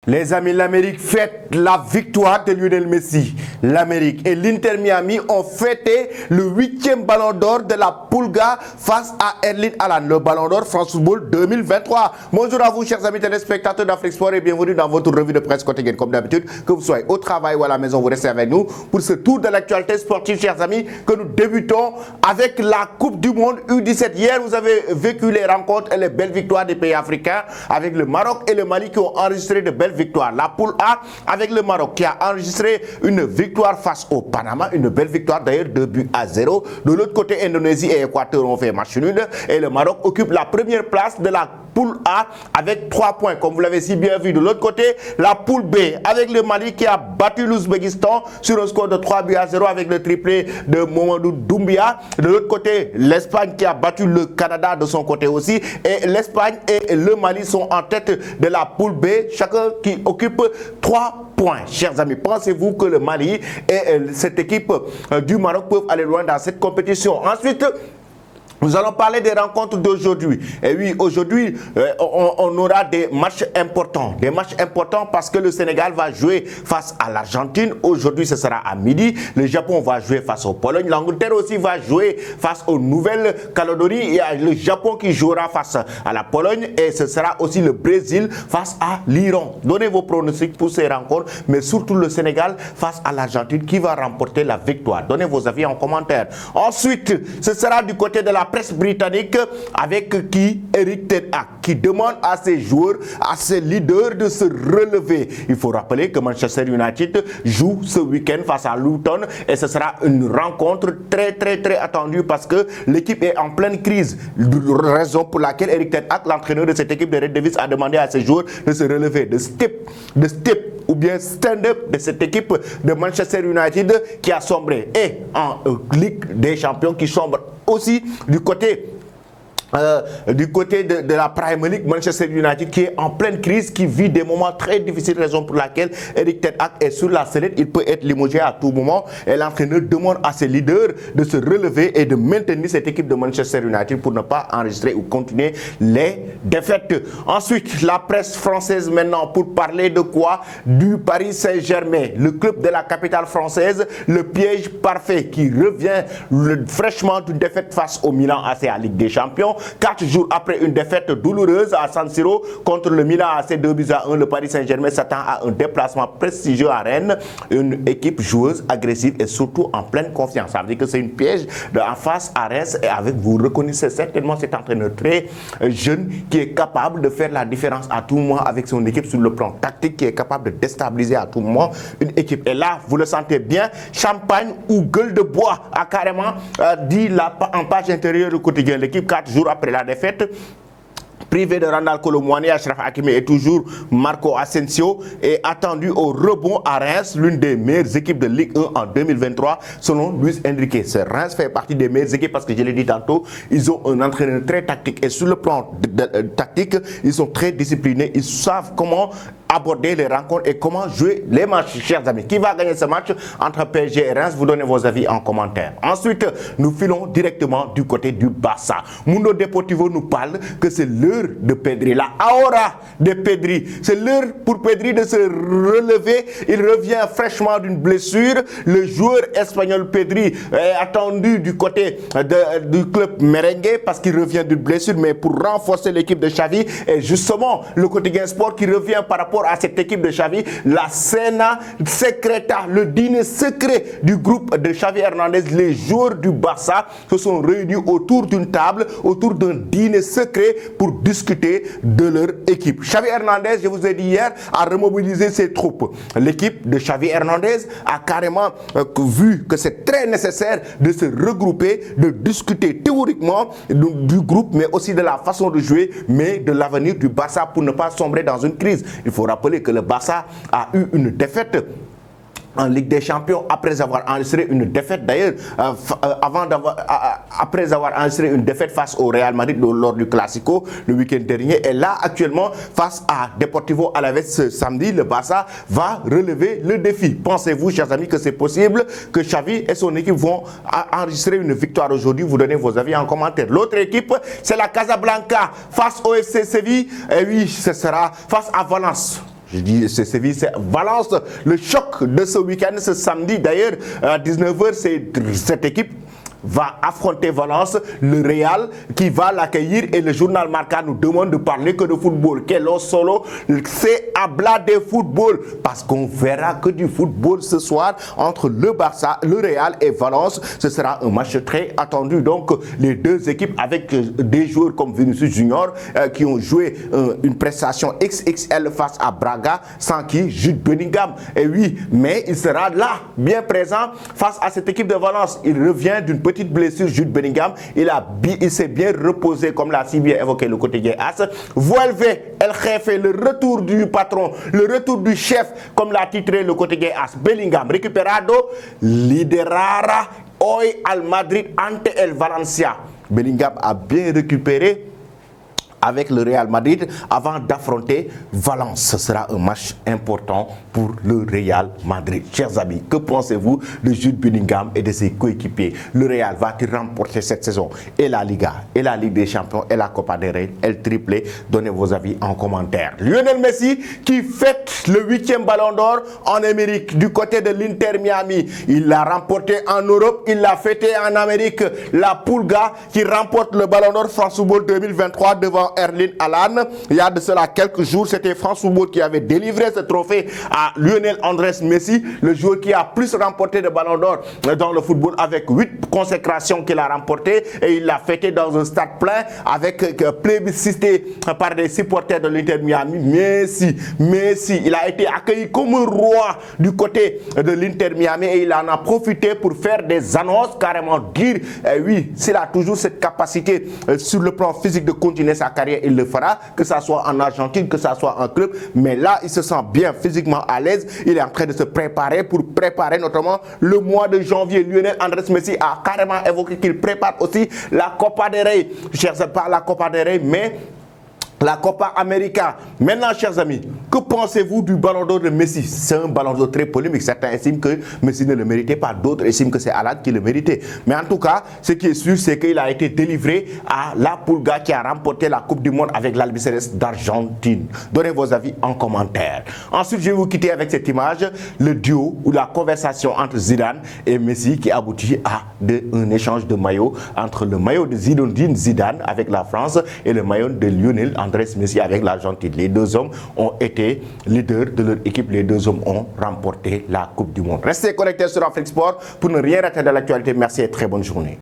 Les amis, l'Amérique fête la victoire de Lionel Messi. L'Amérique et l'Inter Miami ont fêté le 8e ballon d'or de la Pulga face à Erling Haaland, le ballon d'or France Football 2023. Bonjour à vous, chers amis téléspectateurs d'Afrique Sport, et bienvenue dans votre revue de presse quotidienne. Comme d'habitude, que vous soyez au travail ou à la maison, vous restez avec nous pour ce tour de l'actualité sportive, chers amis, que nous débutons avec la Coupe du Monde U17. Hier, vous avez vécu les rencontres et les belles victoires des pays africains avec le Maroc et le Mali qui ont enregistré de belles victoire. La poule A avec le Maroc qui a enregistré une victoire face au Panama, une belle victoire d'ailleurs, 2-0. De l'autre côté, Indonésie et Équateur ont fait match nul et le Maroc occupe la première place de la poule A avec 3 points, comme vous l'avez si bien vu. De l'autre côté, la poule B avec le Mali qui a battu l'Ouzbékistan sur un score de 3-0 avec le triplé de Mamadou Doumbia. De l'autre côté, l'Espagne qui a battu le Canada de son côté aussi. Et l'Espagne et le Mali sont en tête de la poule B, chacun qui occupe 3 points. Chers amis, pensez-vous que le Mali et cette équipe du Maroc peuvent aller loin dans cette compétition? Ensuite, nous allons parler des rencontres d'aujourd'hui. Et oui, aujourd'hui, on aura des matchs importants. Des matchs importants parce que le Sénégal va jouer face à l'Argentine. Aujourd'hui, ce sera à midi. Le Japon va jouer face aux Pologne. L'Angleterre aussi va jouer face aux Nouvelle-Calédonie. Il y a le Japon qui jouera face à la Pologne. Et ce sera aussi le Brésil face à l'Iran. Donnez vos pronostics pour ces rencontres. Mais surtout le Sénégal face à l'Argentine qui va remporter la victoire. Donnez vos avis en commentaire. Ensuite, ce sera du côté de la presse britannique avec qui Eric Ten Hag qui demande à ses joueurs, à ses leaders de se relever. Il faut rappeler que Manchester United joue ce week-end face à Luton et ce sera une rencontre très attendue parce que l'équipe est en pleine crise. Raison pour laquelle Eric Ten Hag, l'entraîneur de cette équipe de Red Devils, a demandé à ses joueurs de se relever, de step ou bien stand-up de cette équipe de Manchester United qui a sombré et en Ligue des Champions qui sombre aussi du côté de la Premier League. Manchester United qui est en pleine crise, qui vit des moments très difficiles, raison pour laquelle Eric Ten Hag est sur la sellette. Il peut être limogé à tout moment et l'entraîneur demande à ses leaders de se relever et de maintenir cette équipe de Manchester United pour ne pas enregistrer ou continuer les défaites. Ensuite, la presse française maintenant pour parler de quoi? Du Paris Saint-Germain, le club de la capitale française, le piège parfait qui revient fraîchement d'une défaite face au Milan AC à Ligue des Champions. 4 jours après une défaite douloureuse à San Siro contre le Milan AC 2-1, le Paris Saint-Germain s'attend à un déplacement prestigieux à Rennes. Une équipe joueuse, agressive et surtout en pleine confiance. Ça veut dire que c'est une piège en face à Reims et avec, vous reconnaissez certainement cet entraîneur très jeune qui est capable de faire la différence à tout moment avec son équipe sur le plan tactique, qui est capable de déstabiliser à tout moment une équipe. Et là, vous le sentez bien, champagne ou gueule de bois a carrément dit en page intérieure du quotidien. L'équipe 4 jours après la défaite, privé de Randal Kolo Muani, Achraf Hakimi et toujours Marco Asensio est attendu au rebond à Reims, l'une des meilleures équipes de Ligue 1 en 2023 selon Luis Enrique. Ce Reims fait partie des meilleures équipes parce que je l'ai dit tantôt, ils ont un entraîneur très tactique et sur le plan tactique, ils sont très disciplinés, ils savent comment aborder les rencontres et comment jouer les matchs, chers amis. Qui va gagner ce match entre PSG et Reims? Vous donnez vos avis en commentaire. Ensuite, nous filons directement du côté du Barça. Mundo Deportivo nous parle que c'est l'heure de Pedri, la aura de Pedri. C'est l'heure pour Pedri de se relever. Il revient fraîchement d'une blessure. Le joueur espagnol Pedri est attendu du côté du club merengue parce qu'il revient d'une blessure, mais pour renforcer l'équipe de Xavi. Et justement, le quotidien sport qui revient par rapport à cette équipe de Xavi, la Cena Secreta, le dîner secret du groupe de Xavi Hernandez. Les joueurs du Barça se sont réunis autour d'une table, autour d'un dîner secret pour discuter de leur équipe. Xavi Hernandez, je vous ai dit hier, a remobilisé ses troupes. L'équipe de Xavi Hernandez a carrément vu que c'est très nécessaire de se regrouper, de discuter théoriquement du groupe, mais aussi de la façon de jouer, mais de l'avenir du Barça pour ne pas sombrer dans une crise. Il faut rappeler que le Barça a eu une défaite en Ligue des Champions après avoir enregistré une défaite d'ailleurs après avoir enregistré une défaite face au Real Madrid lors du Classico le week-end dernier. Et là actuellement face à Deportivo Alavés ce samedi, le Barça va relever le défi. Pensez-vous, chers amis, que c'est possible que Xavi et son équipe vont enregistrer une victoire aujourd'hui? Vous donnez vos avis en commentaire. L'autre équipe, c'est la Casablanca face au FC Séville. Et oui, ce sera face à Valence. je dis c'est Séville, c'est Valence. Le choc de ce week-end, ce samedi d'ailleurs, à 19h, c'est cette équipe va affronter Valence, le Real qui va l'accueillir et le journal Marca nous demande de parler que de football. Quello solo, c'est habla de football parce qu'on verra que du football ce soir entre le Barça, le Real et Valence. Ce sera un match très attendu. Donc les deux équipes avec des joueurs comme Vinicius Junior qui ont joué une prestation XXL face à Braga, sans qui Jude Bellingham. Et oui, mais il sera là, bien présent face à cette équipe de Valence. Il revient d'une petite blessure, Jude Bellingham. Il s'est bien reposé, comme l'a si bien évoqué le quotidien AS. Vuelve el jefe, le retour du patron, le retour du chef, comme l'a titré le quotidien AS. Bellingham, recuperado, liderara hoy al Madrid ante el Valencia. Bellingham a bien récupéré avec le Real Madrid avant d'affronter Valence. Ce sera un match important pour le Real Madrid. Chers amis, que pensez-vous de Jude Bellingham et de ses coéquipiers? Le Real va-t-il remporter cette saison et la Liga, et la Ligue des Champions, et la Copa del Rey, et le triplé? Donnez vos avis en commentaire. Lionel Messi qui fête le 8e Ballon d'Or en Amérique du côté de l'Inter Miami. Il l'a remporté en Europe, il l'a fêté en Amérique. La Pulga qui remporte le Ballon d'Or France Football 2023 devant Erling Haaland. Il y a de cela quelques jours, c'était France Football qui avait délivré ce trophée à Lionel Andrés Messi, le joueur qui a plus remporté de ballons d'or dans le football avec 8 consécrations qu'il a remporté, et il l'a fêté dans un stade plein avec plébiscité par des supporters de l'Inter Miami. Messi, il a été accueilli comme un roi du côté de l'Inter Miami et il en a profité pour faire des annonces, carrément dire, oui, s'il a toujours cette capacité sur le plan physique de continuer sa carrière, il le fera, que ça soit en Argentine, que ça soit en club. Mais là, il se sent bien physiquement à l'aise. Il est en train de se préparer pour préparer notamment le mois de janvier. Lionel Andrés Messi a carrément évoqué qu'il prépare aussi la Copa del Rey. Je ne sais pas la Copa del Rey, mais la Copa América. Maintenant, chers amis, que pensez-vous du ballon d'or de Messi? C'est un ballon d'or très polémique. Certains estiment que Messi ne le méritait pas, d'autres estiment que c'est Haaland qui le méritait. Mais en tout cas, ce qui est sûr, c'est qu'il a été délivré à la Pulga qui a remporté la Coupe du Monde avec l'Albiceleste d'Argentine. Donnez vos avis en commentaire. Ensuite, je vais vous quitter avec cette image, le duo ou la conversation entre Zidane et Messi qui aboutit à un échange de maillots entre le maillot de Zinedine Zidane avec la France et le maillot de Lionel Andrés Messi avec l'Argentine. Les deux hommes ont été leaders de leur équipe. Les deux hommes ont remporté la Coupe du Monde. Restez connectés sur Afrique Sport pour ne rien rater de l'actualité. Merci et très bonne journée.